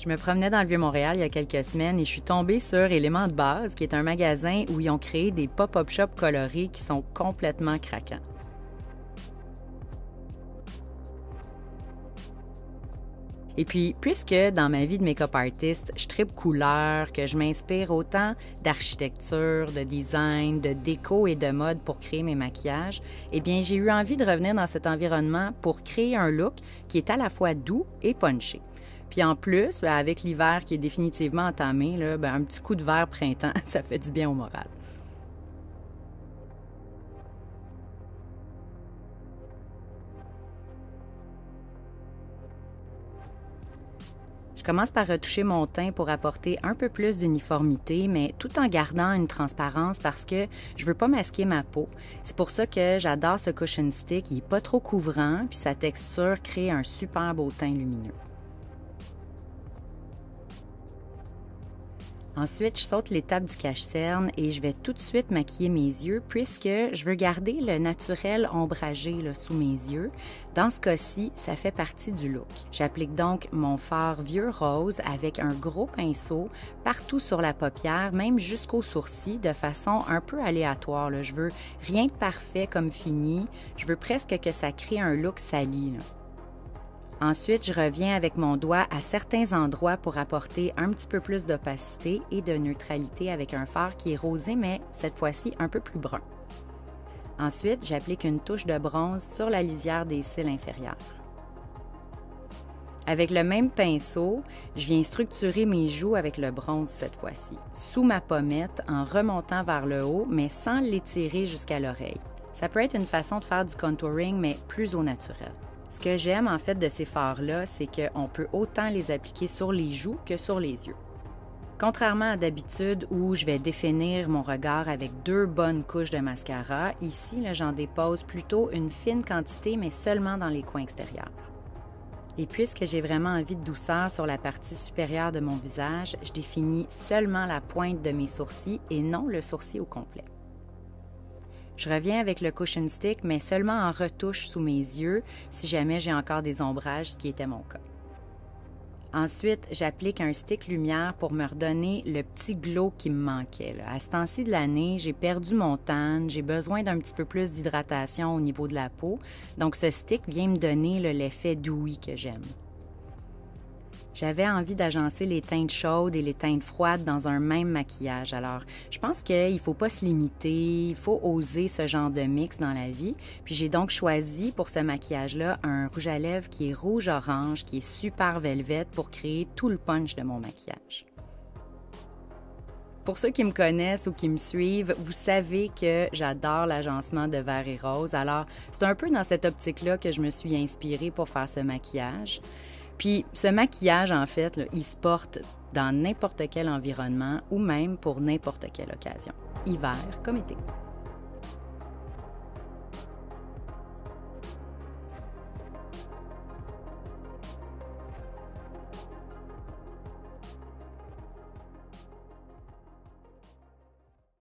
Je me promenais dans le Vieux-Montréal il y a quelques semaines et je suis tombée sur Éléments de base, qui est un magasin où ils ont créé des pop-up shops colorés qui sont complètement craquants. Et puis, puisque dans ma vie de make-up artist, je tripe couleurs, que je m'inspire autant d'architecture, de design, de déco et de mode pour créer mes maquillages, eh bien, j'ai eu envie de revenir dans cet environnement pour créer un look qui est à la fois doux et punché. Puis en plus, avec l'hiver qui est définitivement entamé, là, un petit coup de vert printemps, ça fait du bien au moral. Je commence par retoucher mon teint pour apporter un peu plus d'uniformité, mais tout en gardant une transparence parce que je veux pas masquer ma peau. C'est pour ça que j'adore ce cushion stick, il est pas trop couvrant, puis sa texture crée un super beau teint lumineux. Ensuite, je saute l'étape du cache-cerne et je vais tout de suite maquiller mes yeux puisque je veux garder le naturel ombragé là, sous mes yeux. Dans ce cas-ci, ça fait partie du look. J'applique donc mon fard vieux rose avec un gros pinceau partout sur la paupière, même jusqu'au sourcil, de façon un peu aléatoire, là. Je veux rien de parfait comme fini. Je veux presque que ça crée un look sali, là. Ensuite, je reviens avec mon doigt à certains endroits pour apporter un petit peu plus d'opacité et de neutralité avec un fard qui est rosé, mais cette fois-ci un peu plus brun. Ensuite, j'applique une touche de bronze sur la lisière des cils inférieurs. Avec le même pinceau, je viens structurer mes joues avec le bronze cette fois-ci, sous ma pommette en remontant vers le haut, mais sans l'étirer jusqu'à l'oreille. Ça peut être une façon de faire du contouring, mais plus au naturel. Ce que j'aime en fait de ces fards-là, c'est qu'on peut autant les appliquer sur les joues que sur les yeux. Contrairement à d'habitude où je vais définir mon regard avec 2 bonnes couches de mascara, ici j'en dépose plutôt une fine quantité mais seulement dans les coins extérieurs. Et puisque j'ai vraiment envie de douceur sur la partie supérieure de mon visage, je définis seulement la pointe de mes sourcils et non le sourcil au complet. Je reviens avec le cushion stick, mais seulement en retouche sous mes yeux, si jamais j'ai encore des ombrages, ce qui était mon cas. Ensuite, j'applique un stick lumière pour me redonner le petit glow qui me manquait, là. À ce temps-ci de l'année, j'ai perdu mon tan, j'ai besoin d'un petit peu plus d'hydratation au niveau de la peau, donc ce stick vient me donner l'effet dewy que j'aime. J'avais envie d'agencer les teintes chaudes et les teintes froides dans un même maquillage. Alors, je pense qu'il ne faut pas se limiter, il faut oser ce genre de mix dans la vie. Puis j'ai donc choisi pour ce maquillage-là un rouge à lèvres qui est rouge-orange, qui est super velvet pour créer tout le punch de mon maquillage. Pour ceux qui me connaissent ou qui me suivent, vous savez que j'adore l'agencement de vert et rose. Alors, c'est un peu dans cette optique-là que je me suis inspirée pour faire ce maquillage. Puis ce maquillage, en fait, là, il se porte dans n'importe quel environnement ou même pour n'importe quelle occasion, hiver comme été.